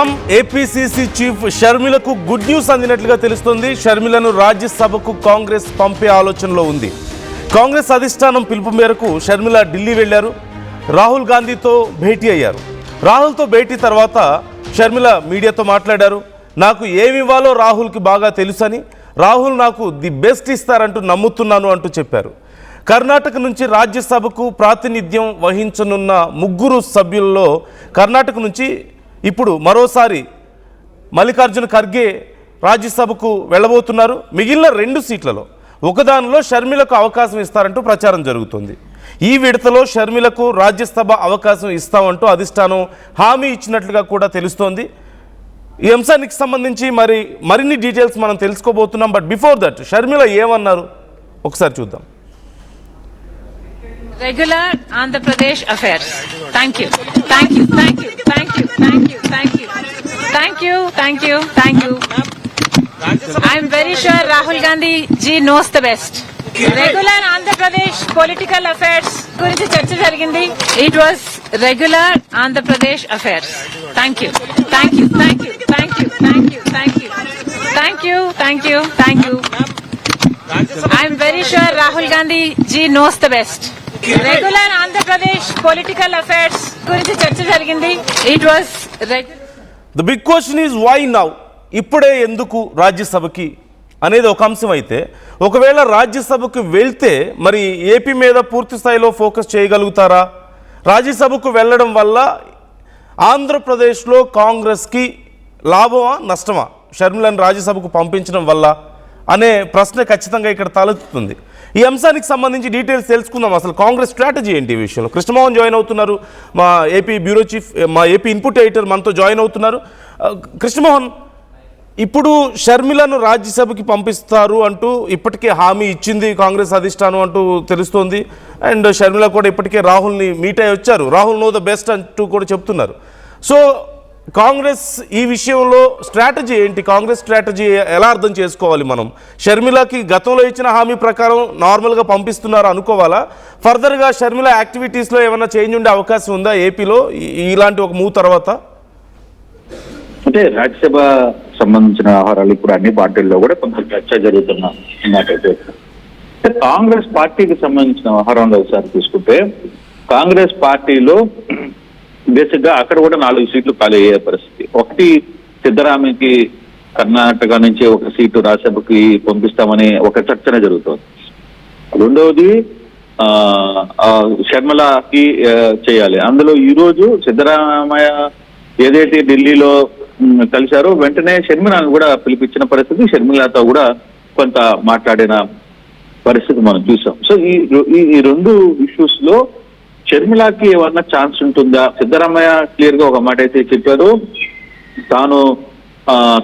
చూస్తున్నాం. APCC chief షర్మిలకు good news అందినట్లుగా తెలుస్తోంది. షర్మిలను రాజ్యసభకు కాంగ్రెస్ పంపే ఆలోచనలో ఉంది. కాంగ్రెస్ అధిష్టానం పిలుపు మేరకు షర్మిల ఢిల్లీ వెళ్లారు. రాహుల్ గాంధీతో భేటీ అయ్యారు. రాహుల్తో భేటీ తర్వాత షర్మిల మీడియాతో మాట్లాడారు. నాకు ఏమివ్వాలో రాహుల్కి బాగా తెలుసని, రాహుల్ నాకు ది బెస్ట్ ఇస్తారంటూ నమ్ముతున్నాను అంటూ చెప్పారు. కర్ణాటక నుంచి రాజ్యసభకు ప్రాతినిధ్యం వహించనున్న 3 సభ్యుల్లో కర్ణాటక నుంచి ఇప్పుడు మరోసారి మల్లికార్జున ఖర్గే రాజ్యసభకు వెళ్ళబోతున్నారు. మిగిలిన 2 సీట్లలో ఒకదానిలో షర్మిలకు అవకాశం ఇస్తారంటూ ప్రచారం జరుగుతుంది. ఈ విడతలో షర్మిలకు రాజ్యసభ అవకాశం ఇస్తామంటూ అధిష్టానం హామీ ఇచ్చినట్లుగా కూడా తెలుస్తోంది. ఈ అంశానికి సంబంధించి మరిన్ని డీటెయిల్స్ మనం తెలుసుకోబోతున్నాం. బట్ బిఫోర్ దట్ షర్మిల ఏమన్నారు ఒకసారి చూద్దాం. Regular Andhra Pradesh affairs. Thank you. Thank you. Thank you. Thank you. Thank you. Thank you. Thank you. Thank you. Thank you. I'm very sure Rahul Gandhi ji knows the best. Regular Andhra Pradesh political affairs గురించి చర్చ జరిగింది. It was regular Andhra Pradesh affairs. Thank you. Thank you. Thank you. Thank you. Thank you. Thank you. Thank you. Thank you. Thank you. I'm very sure Rahul Gandhi ji knows the best. Regular Andhra Pradesh political affairs గురించి చర్చ జరిగింది. It was the big question is why now, ఇప్పుడే ఎందుకు రాజ్యసభకి అనేది ఒక అంశం అయితే, ఒకవేళ రాజ్యసభకు వెళ్తే మరి ఏపీ మీద పూర్తి స్థాయిలో ఫోకస్ చేయగలుగుతారా? రాజ్యసభకు వెళ్ళడం వల్ల ఆంధ్రప్రదేశ్లో కాంగ్రెస్కి లాభమా నష్టమా షర్మిలను రాజ్యసభకు పంపించడం వల్ల అనే ప్రశ్న ఖచ్చితంగా ఇక్కడ తలెత్తుతుంది. ఈ అంశానికి సంబంధించి డీటెయిల్స్ తెలుసుకుందాం. అసలు కాంగ్రెస్ స్ట్రాటజీ ఏంటి ఈ విషయంలో? కృష్ణమోహన్ జాయిన్ అవుతున్నారు, మా ఏపీ బ్యూరో చీఫ్, మా ఏపీ ఇన్పుట్ ఎడిటర్ మనతో జాయిన్ అవుతున్నారు. కృష్ణమోహన్, ఇప్పుడు షర్మిలను రాజ్యసభకి పంపిస్తారు అంటూ ఇప్పటికే హామీ ఇచ్చింది కాంగ్రెస్ అధిష్టానం అంటూ తెలుస్తోంది. అండ్ షర్మిల కూడా ఇప్పటికే రాహుల్ని మీట్ అయ్యి వచ్చారు. రాహుల్ నో ద బెస్ట్ అంటూ కూడా చెప్తున్నారు. సో కాంగ్రెస్ ఈ విషయంలో స్ట్రాటజీ ఏంటి? కాంగ్రెస్ స్ట్రాటజీ ఎలా అర్థం చేసుకోవాలి మనం? షర్మిలకి గతంలో ఇచ్చిన హామీ ప్రకారం నార్మల్గా పంపిస్తున్నారు అనుకోవాలా? ఫర్దర్గా షర్మిల యాక్టివిటీస్లో ఏమైనా చేంజ్ ఉండే అవకాశం ఉందా ఏపీలో ఇలాంటి ఒక మూవ్ తర్వాత? అంటే రాజ్యసభ సంబంధించిన వ్యవహారాలు ఇప్పుడు అన్ని పార్టీల్లో కూడా కొంత చర్చ జరుగుతున్న మాటైతే, కాంగ్రెస్ పార్టీకి సంబంధించిన వ్యవహారంలో ఒకసారి చూసుకుంటే కాంగ్రెస్ పార్టీలో బేసిక్ గా అక్కడ కూడా 4 సీట్లు ఖాళీ అయ్యే పరిస్థితి. ఒకటి, సిద్ధరామయ్యకి కర్ణాటక నుంచి ఒక సీటు రాజ్యసభకి పంపిస్తామని ఒక చర్చనే జరుగుతుంది. రెండవది షర్మిలకి చేయాలి. అందులో ఈ రోజు సిద్ధరామయ్య ఏదైతే ఢిల్లీలో కలిశారో వెంటనే షర్మిలను కూడా పిలిపించిన పరిస్థితి, షర్మిలతో కూడా కొంత మాట్లాడిన పరిస్థితి మనం చూసాం. సో ఈ 2 ఇష్యూస్ లో షర్మిలకి ఏమన్నా ఛాన్స్ ఉంటుందా? సిద్ధరామయ్య క్లియర్ గా ఒక మాట అయితే చెప్పారు, తాను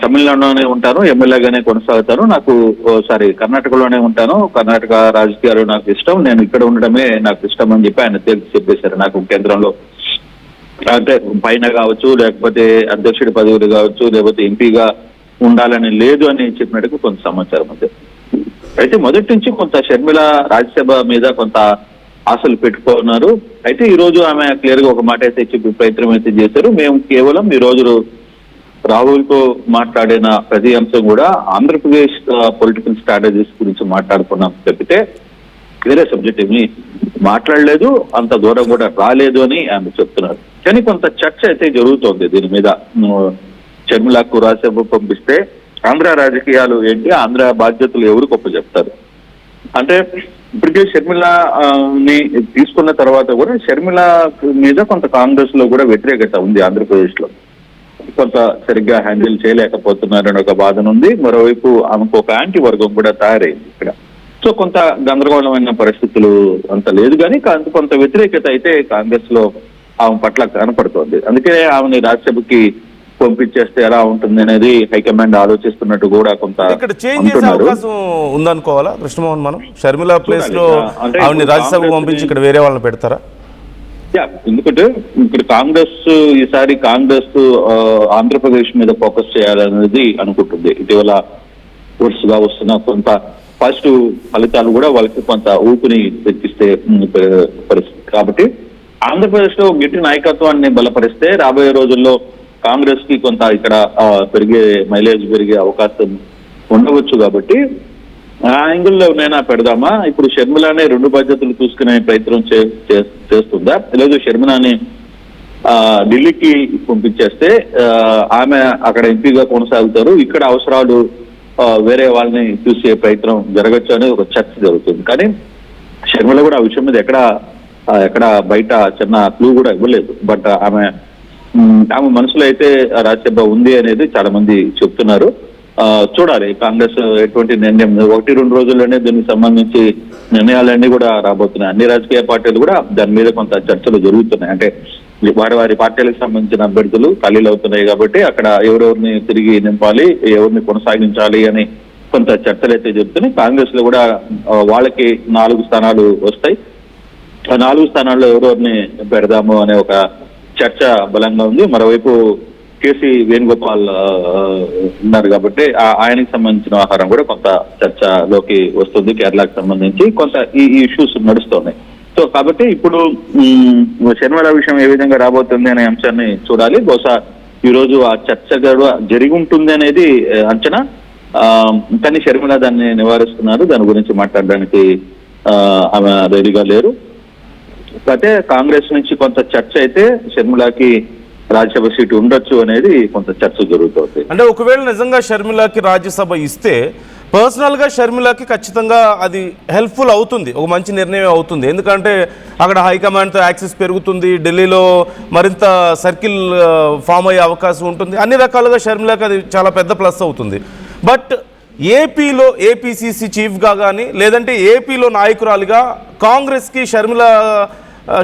తమిళనాడులోనే ఉంటాను, ఎమ్మెల్యేగానే కొనసాగుతాను, కర్ణాటకలోనే ఉంటాను, కర్ణాటక రాజకీయాలు నాకు ఇష్టం, నేను ఇక్కడ ఉండడమే నాకు ఇష్టం అని చెప్పి ఆయన తేల్చి చెప్పేశారు. నాకు కేంద్రంలో అంటే పైన కావచ్చు, లేకపోతే అధ్యక్షుడి పదవులు కావచ్చు, లేకపోతే ఎంపీగా ఉండాలని లేదు అని చెప్పినట్టుగా కొంత సమాచారం ఉంది. అయితే మొదటి నుంచి కొంత షర్మిల రాజ్యసభ మీద కొంత ఆశలు పెట్టుకున్నారు. అయితే ఈ రోజు ఆమె క్లియర్ గా ఒక మాట అయితే చెప్పి ప్రయత్నం అయితే చేశారు. మేము కేవలం ఈ రోజు రాహుల్ తో మాట్లాడిన ప్రతి అంశం కూడా ఆంధ్రప్రదేశ్ పొలిటికల్ స్ట్రాటజీస్ గురించి మాట్లాడుకున్నాం తప్పితే వేరే సబ్జెక్ట్ ఏమి మాట్లాడలేదు, అంత దూరం కూడా రాలేదు అని ఆమె చెప్తున్నారు. కానీ కొంత చర్చ అయితే జరుగుతోంది దీని మీద. షర్మిలకు రాజ్యసభ పంపిస్తే ఆంధ్ర రాజకీయాలు ఏంటి, ఆంధ్ర బాధ్యతలు ఎవరు గొప్ప చెప్తారు అంటే, ఇప్పటికే షర్మిలని తీసుకున్న తర్వాత కూడా షర్మిల మీద కొంత కాంగ్రెస్ లో కూడా వ్యతిరేకత ఉంది. ఆంధ్రప్రదేశ్ లో కొంత సరిగ్గా హ్యాండిల్ చేయలేకపోతున్నారని ఒక బాధన ఉంది. మరోవైపు ఆమెకు ఒక యాంటీ వర్గం కూడా తయారైంది ఇక్కడ. సో కొంత గందరగోళమైన పరిస్థితులు అంత లేదు, కానీ కొంత వ్యతిరేకత అయితే కాంగ్రెస్ లో ఆమె పట్ల కనపడుతోంది. అందుకే ఆమెని రాజ్యసభకి పంపించేస్తే ఎలా ఉంటుంది అనేది హైకమాండ్ ఆలోచిస్తున్నట్టు కూడా కొంత ఇక్కడ చేంజ్ చేసే అవకాశం ఉందనుకోవాలా కృష్ణమోహన్? మనం షర్మిల ప్లేస్ లో ఆవిడని రాజ్యసభకు పంపించి ఇక్కడ వేరే వాళ్ళని పెడతారా? ఎందుకంటే ఇక్కడ ఈసారి కాంగ్రెస్ ఆంధ్రప్రదేశ్ మీద ఫోకస్ చేయాలనేది అనుకుంటుంది. ఇటీవల వరుసగా వస్తున్న కొంత పాజిటివ్ ఫలితాలు కూడా వాళ్ళకి కొంత ఊపిని తెప్పిస్తే పరిస్థితి. కాబట్టి ఆంధ్రప్రదేశ్ లో గట్టి నాయకత్వాన్ని బలపరిస్తే రాబోయే రోజుల్లో కాంగ్రెస్ కి కొంత ఇక్కడ పెరిగే మైలేజ్ పెరిగే అవకాశం ఉండవచ్చు కాబట్టి ఆ యాంగిల్లోనైనా పెడదామా, ఇప్పుడు షర్మిలానే 2 బాధ్యతలు చూసుకునే ప్రయత్నం చేస్తుందా, లేదు షర్మిలాని ఢిల్లీకి పంపించేస్తే ఆమె అక్కడ ఎంపీగా కొనసాగుతారు, ఇక్కడ అవసరాలు వేరే వాళ్ళని చూసే ప్రయత్నం జరగచ్చు అని ఒక చర్చ జరుగుతుంది. కానీ షర్మిల కూడా ఆ విషయం మీద ఎక్కడ బయట చిన్న క్లూ కూడా ఇవ్వలేదు. బట్ ఆమె మనసులో అయితే రాజ్యసభ ఉంది అనేది చాలా మంది చెప్తున్నారు. చూడాలి కాంగ్రెస్ ఎటువంటి నిర్ణయం, 1-2 రోజుల్లోనే దీనికి సంబంధించి నిర్ణయాలన్నీ కూడా రాబోతున్నాయి. అన్ని రాజకీయ పార్టీలు కూడా దాని మీద కొంత చర్చలు జరుగుతున్నాయి. అంటే వారి పార్టీలకు సంబంధించిన అభ్యర్థులు ఖాళీలు అవుతున్నాయి కాబట్టి అక్కడ ఎవరెవరిని తిరిగి నింపాలి, ఎవరిని కొనసాగించాలి అని కొంత చర్చలు అయితే జరుగుతున్నాయి. కాంగ్రెస్ లో కూడా వాళ్ళకి 4 స్థానాలు వస్తాయి. ఆ 4 స్థానాల్లో ఎవరెవరిని పెడదాము అనే ఒక చర్చ బలంగా ఉంది. మరోవైపు కేసీ వేణుగోపాల్ ఉన్నారు కాబట్టి ఆయనకి సంబంధించిన ఆహారం కూడా కొంత చర్చలోకి వస్తుంది. కేరళకు సంబంధించి కొంత ఈ ఇష్యూస్ నడుస్తున్నాయి. సో కాబట్టి ఇప్పుడు షర్మిల విషయం ఏ విధంగా రాబోతుంది అనే అంశాన్ని చూడాలి. బహుశా ఈ రోజు ఆ చర్చ జరిగి ఉంటుంది అనేది అంచనా. కానీ షర్మిల దాన్ని నివారిస్తున్నారు, దాని గురించి మాట్లాడడానికి ఆమె రెడీగా లేరు. అయితే కాంగ్రెస్ నుంచి కొంత చర్చ అయితే షర్మిలకి రాజ్యసభ సీటు ఉండొచ్చు అనేది కొంత చర్చ జరుగుతుంది. అంటే ఒకవేళ నిజంగా షర్మిలకి రాజ్యసభ ఇస్తే పర్సనల్ గా షర్మిలకి ఖచ్చితంగా అది హెల్ప్ఫుల్ అవుతుంది, ఒక మంచి నిర్ణయం అవుతుంది. ఎందుకంటే అక్కడ హైకమాండ్తో యాక్సెస్ పెరుగుతుంది, ఢిల్లీలో మరింత సర్కిల్ ఫామ్ అయ్యే అవకాశం ఉంటుంది, అన్ని రకాలుగా షర్మిలకి అది చాలా పెద్ద ప్లస్ అవుతుంది. బట్ ఏపీలో ఏపీసీసీ చీఫ్గా కానీ లేదంటే ఏపీలో నాయకురాలిగా కాంగ్రెస్కి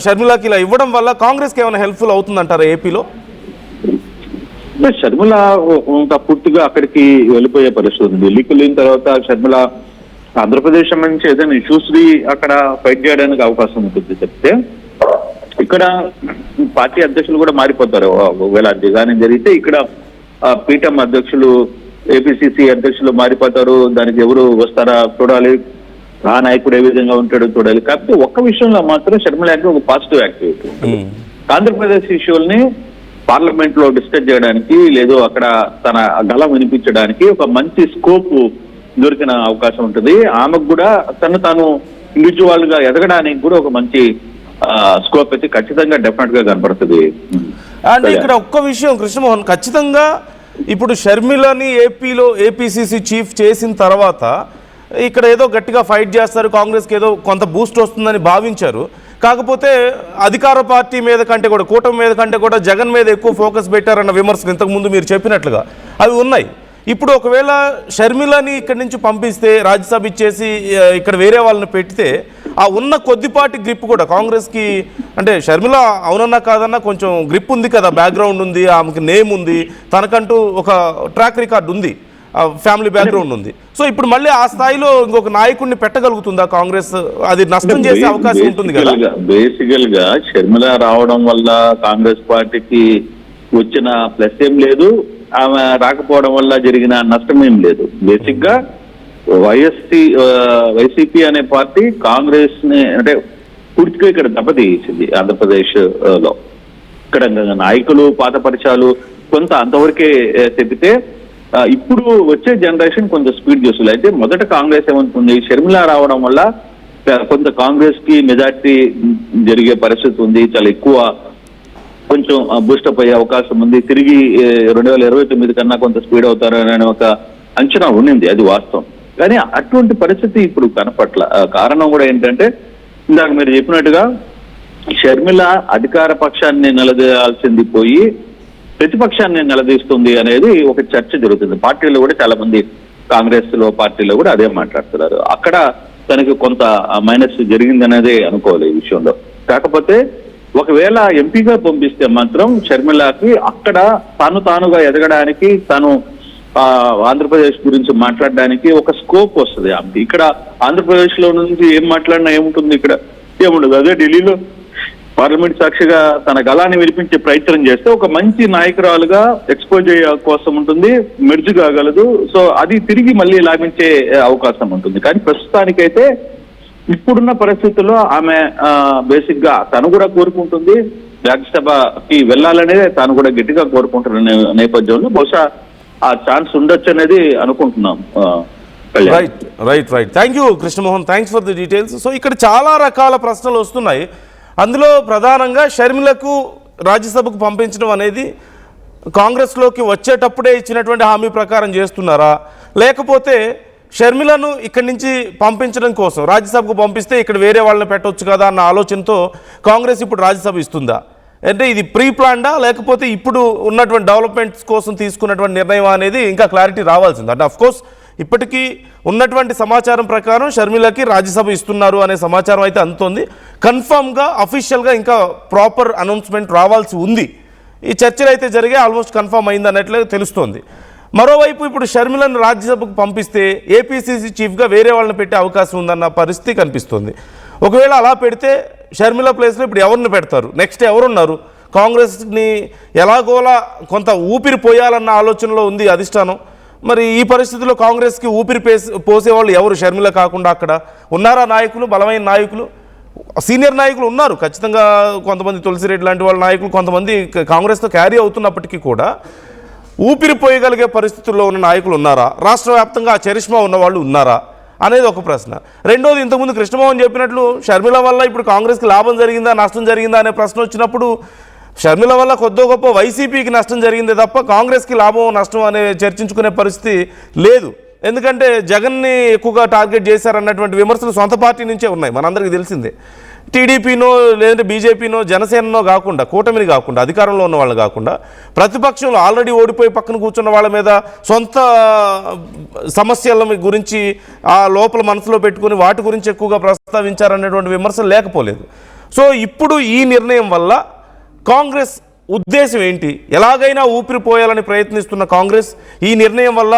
షర్మిలకి ఇలా ఇవ్వడం వల్ల కాంగ్రెస్కి ఏమైనా హెల్ప్ఫుల్ అవుతుందంటారా ఏపీలో? షర్మిల పూర్తిగా అక్కడికి వెళ్ళిపోయే పరిస్థితి ఉంది. ఢిల్లీకి వెళ్ళిన తర్వాత షర్మిల ఆంధ్రప్రదేశ్ నుంచి ఏదైనా ఇష్యూస్ అక్కడ ఫైట్ చేయడానికి అవకాశం ఉంటుంది. చెప్తే ఇక్కడ పార్టీ అధ్యక్షులు కూడా మారిపోతారు. ఒకవేళ దిగానే జరిగితే ఇక్కడ పీఠం అధ్యక్షులు, ఏపీసీసీ అధ్యక్షులు మారిపోతారు. దానికి ఎవరు వస్తారా చూడాలి, ఆ నాయకుడు ఏ విధంగా ఉంటాడో చూడాలి. కాకపోతే ఒక్క విషయంలో మాత్రం షర్మిల ఒక పాజిటివ్ యాక్టివిటీ. ఆంధ్రప్రదేశ్ ఇష్యూల్ని పార్లమెంట్ లో డిస్కస్ చేయడానికి, లేదు అక్కడ తన గళం వినిపించడానికి ఒక మంచి స్కోప్ దొరికిన అవకాశం ఉంటుంది. ఆమెకు కూడా తాను ఇండివిజువల్ గా ఎదగడానికి కూడా ఒక మంచి స్కోప్ అయితే ఖచ్చితంగా డెఫినెట్ గా కనపడుతుంది. అంటే ఇక్కడ ఒక్క విషయం కృష్ణమోహన్, ఖచ్చితంగా ఇప్పుడు షర్మిలని ఏపీలో ఏపీసీసీ చీఫ్ చేసిన తర్వాత ఇక్కడ ఏదో గట్టిగా ఫైట్ చేస్తారు, కాంగ్రెస్కి ఏదో కొంత బూస్ట్ వస్తుందని భావించారు. కాకపోతే అధికార పార్టీ మీద కంటే కూడా, కూటమి మీద కంటే కూడా జగన్ మీద ఎక్కువ ఫోకస్ పెట్టారన్న విమర్శలు ఇంతకుముందు మీరు చెప్పినట్లుగా అవి ఉన్నాయి. ఇప్పుడు ఒకవేళ షర్మిలని ఇక్కడి నుంచి పంపిస్తే, రాజ్యసభ ఇచ్చేసి ఇక్కడ వేరే వాళ్ళని పెడితే ఆ ఉన్న కొద్దిపాటి గ్రిప్ కూడా కాంగ్రెస్కి, అంటే షర్మిల అవునన్నా కాదన్నా కొంచెం గ్రిప్ ఉంది కదా, బ్యాక్గ్రౌండ్ ఉంది, ఆమెకి నేమ్ ఉంది, తనకంటూ ఒక ట్రాక్ రికార్డ్ ఉంది, ఫ్యామిలీ బ్యాక్గ్రౌండ్ ఉంది. సో ఇప్పుడు మళ్ళీ ఆ స్థాయిలో ఇంకొక నాయకుడిని పెట్టగలుగుతుందా కాంగ్రెస్? అది నష్టం చేసే అవకాశం ఉంటుంది కదా. బేసికల్ గా షర్మిల రావడం వల్ల కాంగ్రెస్ పార్టీకి వచ్చిన ప్లస్ ఏం లేదు, ఆమె రాకపోవడం వల్ల జరిగిన నష్టం ఏం లేదు. బేసిక్ గా వైసీపీ అనే పార్టీ కాంగ్రెస్ ని అంటే పూర్తిగా ఇక్కడ దెబ్బతీసింది ఆంధ్రప్రదేశ్ లో. ఇక్కడ నాయకులు పాత పరిచయాలు కొంత అంతవరకే తెప్పితే ఇప్పుడు వచ్చే జనరేషన్ కొంచెం స్పీడ్ చేస్తుంది. అయితే మొదట కాంగ్రెస్ ఏమనుకుంది, షర్మిల రావడం వల్ల కొంత కాంగ్రెస్ కి మెజార్టీ జరిగే పరిస్థితి ఉంది, చాలా ఎక్కువ కొంచెం బూస్టప్ అయ్యే అవకాశం ఉంది, తిరిగి 2029 కన్నా కొంత స్పీడ్ అవుతారు అనే ఒక అంచనా ఉండింది, అది వాస్తవం. కానీ అటువంటి పరిస్థితి ఇప్పుడు కనపట్ల. కారణం కూడా ఏంటంటే ఇందాక మీరు చెప్పినట్టుగా షర్మిల అధికార పక్షాన్ని నిలదీయాల్సింది పోయి ప్రతిపక్షాన్ని నిలదీస్తుంది అనేది ఒక చర్చ జరుగుతుంది. పార్టీలో కూడా చాలా మంది కాంగ్రెస్ లో పార్టీలో కూడా అదే మాట్లాడుతున్నారు. అక్కడ తనకి కొంత మైనస్ జరిగింది అనేది అనుకోవాలి ఈ విషయంలో. కాకపోతే ఒకవేళ ఎంపీగా పంపిస్తే మాత్రం షర్మిలకి అక్కడ తానుగా ఎదగడానికి, తాను ఆంధ్రప్రదేశ్ గురించి మాట్లాడడానికి ఒక స్కోప్ వస్తుంది. ఇక్కడ ఆంధ్రప్రదేశ్ లో నుంచి ఏం మాట్లాడినా ఏముంటుంది, ఇక్కడ ఏముండదు. అదే ఢిల్లీలో పార్లమెంట్ సాక్షిగా తన గళాన్ని వినిపించే ప్రయత్నం చేస్తే ఒక మంచి నాయకురాలుగా ఎక్స్పోజ్ అయ్యే కోసం ఉంటుంది, మెర్జ్ కాగలదు. సో అది తిరిగి మళ్ళీ లాభించే అవకాశం ఉంటుంది. కానీ ప్రస్తుతానికైతే ఇప్పుడున్న పరిస్థితుల్లో ఆమె బేసిక్ గా తను కూడా కోరుకుంటుంది, రాజ్యసభకి వెళ్ళాలనేది తాను కూడా గట్టిగా కోరుకుంటున్న నేపథ్యంలో బహుశా ఆ ఛాన్స్ ఉండొచ్చు అనేది అనుకుంటున్నాం. Right thank you Krishnamohan, thanks for the details. So ఇక్కడ చాలా రకాల ప్రశ్నలు వస్తున్నాయి. అందులో ప్రధానంగా షర్మిలకు రాజ్యసభకు పంపించడం అనేది కాంగ్రెస్లోకి వచ్చేటప్పుడే ఇచ్చినటువంటి హామీ ప్రకారం చేస్తున్నారా, లేకపోతే షర్మిలను ఇక్కడి నుంచి పంపించడం కోసం రాజ్యసభకు పంపిస్తే ఇక్కడ వేరే వాళ్ళని పెట్టవచ్చు కదా అన్న ఆలోచనతో కాంగ్రెస్ ఇప్పుడు రాజ్యసభ ఇస్తుందా? అంటే ఇది ప్రీ ప్లాన్డా లేకపోతే ఇప్పుడు ఉన్నటువంటి డెవలప్మెంట్స్ కోసం తీసుకున్నటువంటి నిర్ణయం అనేది ఇంకా క్లారిటీ రావాల్సింది. అంటే అఫ్కోర్స్ ఇప్పటికీ ఉన్నటువంటి సమాచారం ప్రకారం షర్మిలకి రాజ్యసభ ఇస్తున్నారు అనే సమాచారం అయితే అందుతోంది. కన్ఫర్మ్గా అఫీషియల్గా ఇంకా ప్రాపర్ అనౌన్స్మెంట్ రావాల్సి ఉంది. ఈ చర్చలు అయితే జరిగే ఆల్మోస్ట్ కన్ఫర్మ్ అయింది అన్నట్లు తెలుస్తోంది. మరోవైపు ఇప్పుడు షర్మిలను రాజ్యసభకు పంపిస్తే ఏపీసీసీ చీఫ్గా వేరే వాళ్ళని పెట్టే అవకాశం ఉందన్న పరిస్థితి కనిపిస్తుంది. ఒకవేళ అలా పెడితే షర్మిల ప్లేస్లో ఇప్పుడు ఎవరిని పెడతారు, నెక్స్ట్ ఎవరున్నారు? కాంగ్రెస్ని ఎలాగోలా కొంత ఊపిరి పోయాలన్న ఆలోచనలో ఉంది అధిష్టానం. మరి ఈ పరిస్థితుల్లో కాంగ్రెస్కి ఊపిరి పోసేవాళ్ళు ఎవరు? షర్మిల కాకుండా అక్కడ ఉన్నారా నాయకులు, బలమైన నాయకులు, సీనియర్ నాయకులు ఉన్నారు ఖచ్చితంగా. కొంతమంది తులసిరెడ్డి లాంటి వాళ్ళ నాయకులు కొంతమంది కాంగ్రెస్తో క్యారీ అవుతున్నప్పటికీ కూడా ఊపిరి పోయగలిగే పరిస్థితుల్లో ఉన్న నాయకులు ఉన్నారా? రాష్ట్ర వ్యాప్తంగా ఆ చరిష్మా ఉన్నవాళ్ళు ఉన్నారా అనేది ఒక ప్రశ్న. రెండోది, ఇంతకుముందు కృష్ణమోహన్ చెప్పినట్లు షర్మిల వల్ల ఇప్పుడు కాంగ్రెస్కి లాభం జరిగిందా నష్టం జరిగిందా అనే ప్రశ్న వచ్చినప్పుడు షర్మిల వల్ల కొద్దో గొప్ప వైసీపీకి నష్టం జరిగిందే తప్ప కాంగ్రెస్కి లాభం నష్టం అనే చర్చించుకునే పరిస్థితి లేదు. ఎందుకంటే జగన్ని ఎక్కువగా టార్గెట్ చేశారన్నటువంటి విమర్శలు సొంత పార్టీ నుంచే ఉన్నాయి, మనందరికీ తెలిసిందే. టీడీపీనో లేదంటే బీజేపీనో జనసేననో కాకుండా, కూటమిని కాకుండా, అధికారంలో ఉన్న వాళ్ళు కాకుండా ప్రతిపక్షంలో ఆల్రెడీ ఓడిపోయి పక్కన కూర్చున్న వాళ్ళ మీద సొంత సమస్యల గురించి ఆ లోపల మనసులో పెట్టుకుని వాటి గురించి ఎక్కువగా ప్రస్తావించారనేటువంటి విమర్శలు లేకపోలేదు. సో ఇప్పుడు ఈ నిర్ణయం వల్ల కాంగ్రెస్ ఉద్దేశం ఏంటి? ఎలాగైనా ఊపిరిపోయాలని ప్రయత్నిస్తున్న కాంగ్రెస్ ఈ నిర్ణయం వల్ల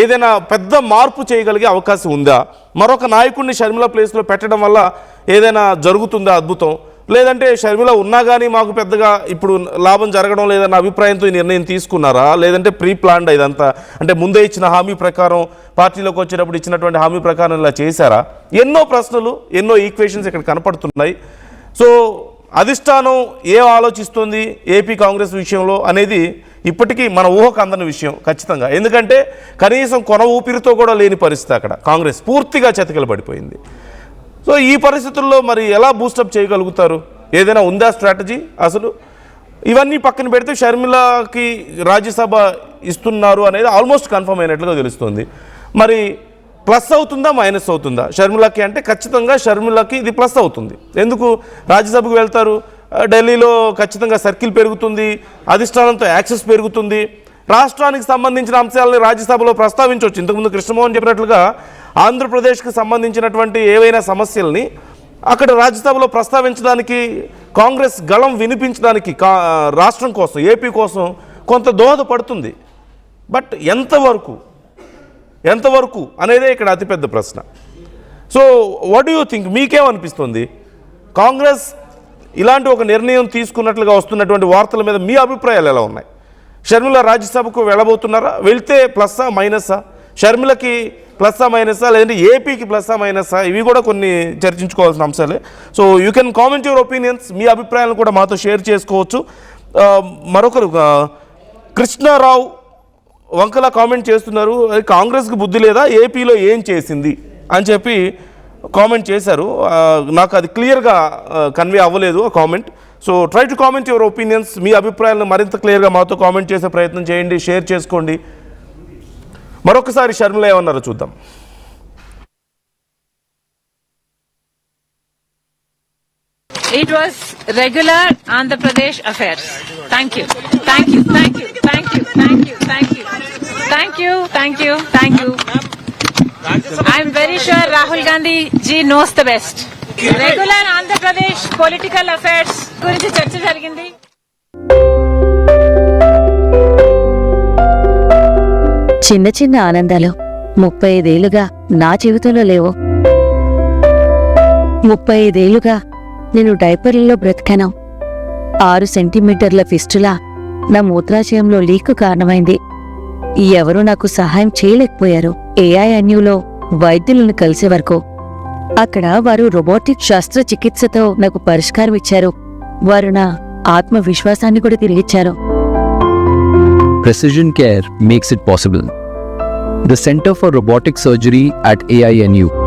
ఏదైనా పెద్ద మార్పు చేయగలిగే అవకాశం ఉందా? మరొక నాయకుడిని షర్మిల ప్లేస్లో పెట్టడం వల్ల ఏదైనా జరుగుతుందా అద్భుతం? లేదంటే షర్మిల ఉన్నా కానీ మాకు పెద్దగా ఇప్పుడు లాభం జరగడం లేదన్న అభిప్రాయంతో ఈ నిర్ణయం తీసుకున్నారా? లేదంటే ప్రీ ప్లాన్డ్ ఇదంతా, అంటే ముందే ఇచ్చిన హామీ ప్రకారం పార్టీలోకి వచ్చేటప్పుడు ఇచ్చినటువంటి హామీ ప్రకారం ఇలా చేశారా? ఎన్నో ప్రశ్నలు, ఎన్నో ఈక్వేషన్స్ ఇక్కడ కనపడుతున్నాయి. సో అధిష్టానం ఏం ఆలోచిస్తుంది ఏపీ కాంగ్రెస్ విషయంలో అనేది ఇప్పటికీ మన ఊహకు అందని విషయం ఖచ్చితంగా. ఎందుకంటే కనీసం కొన ఊపిరితో కూడా లేని పరిస్థితి అక్కడ కాంగ్రెస్ పూర్తిగా చతికిల పడిపోయింది. సో ఈ పరిస్థితుల్లో మరి ఎలా బూస్టప్ చేయగలుగుతారు? ఏదైనా ఉందా స్ట్రాటజీ అసలు? ఇవన్నీ పక్కన పెడితే షర్మిలకి రాజ్యసభ ఇస్తున్నారు అనేది ఆల్మోస్ట్ కన్ఫర్మ్ అయినట్లుగా తెలుస్తుంది. మరి ప్లస్ అవుతుందా మైనస్ అవుతుందా షర్మిలకి? అంటే ఖచ్చితంగా షర్మిలకి ఇది ప్లస్ అవుతుంది. ఎందుకు? రాజ్యసభకు వెళ్తారు, ఢిల్లీలో ఖచ్చితంగా సర్కిల్ పెరుగుతుంది, అధిష్టానంతో యాక్సెస్ పెరుగుతుంది, రాష్ట్రానికి సంబంధించిన అంశాలని రాజ్యసభలో ప్రస్తావించవచ్చు. ఇంతకుముందు కృష్ణమోహన్ చెప్పినట్లుగా ఆంధ్రప్రదేశ్కి సంబంధించినటువంటి ఏవైనా సమస్యల్ని అక్కడ రాజ్యసభలో ప్రస్తావించడానికి, కాంగ్రెస్ గళం వినిపించడానికి రాష్ట్రం కోసం, ఏపీ కోసం కొంత దోహదపడుతుంది. బట్ ఎంతవరకు అనేదే ఇక్కడ అతిపెద్ద ప్రశ్న. So what do you think? మీకేమనిపిస్తుంది? కాంగ్రెస్ ఇలాంటి ఒక నిర్ణయం తీసుకున్నట్లుగా వస్తున్నటువంటి వార్తల మీద మీ అభిప్రాయాలు ఎలా ఉన్నాయి? షర్మిల రాజ్యసభకు వెళ్ళబోతున్నారా? వెళ్తే ప్లస్సా మైనస్సా? షర్మిలకి ప్లస్సా మైనస్సా, లేదంటే ఏపీకి ప్లస్సా మైనస్సా? ఇవి కూడా కొన్ని చర్చించుకోవాల్సిన అంశాలే. So you can comment your opinions. మీ అభిప్రాయాలను కూడా మాతో షేర్ చేసుకోవచ్చు. మరొకరు కృష్ణారావు వంకలా కామెంట్ చేస్తున్నారు, కాంగ్రెస్కి బుద్ధి లేదా, ఏపీలో ఏం చేసింది అని చెప్పి కామెంట్ చేశారు. నాకు అది క్లియర్గా కన్వే అవ్వలేదు ఆ comment. So try to comment your opinions. మీ అభిప్రాయాలను మరింత క్లియర్గా మాతో కామెంట్ చేసే ప్రయత్నం చేయండి, షేర్ చేసుకోండి. మరొకసారి షర్మిల ఏమన్నారో చూద్దాం. It was regular Andhra Pradesh affair. Thank you. Thank you. Thank you. Thank you. Thank you. Thank you. Thank you. Thank you. Thank you. I'm very sure Rahul Gandhi ji knows the best. Regular Andhra Pradesh political affairs గురించి చర్చ జరిగింది. చిన్న చిన్న ఆనందాలు 35 ఏళ్లుగా నా జీవితంలో లేవు. 35 ఏళ్లుగా నేను డైపర్లలో బ్రతికాను. 6 సెంటీమీటర్ల ఫిస్టులా నా మూత్రాశయంలో లీకు కారణమైంది. ఎవరూ నాకు సహాయం చేయలేకపోయారు. ఏఐఎన్యూలో వైద్యులను కలిసే వరకు. అక్కడ వారు రోబోటిక్ శస్త్రచికిత్సతో నాకు పరిష్కారం ఇచ్చారు. వారు నా ఆత్మవిశ్వాసాన్ని కూడా తిరిగిచ్చారు. Precision care makes it possible. The Center for Robotic Surgery at AINU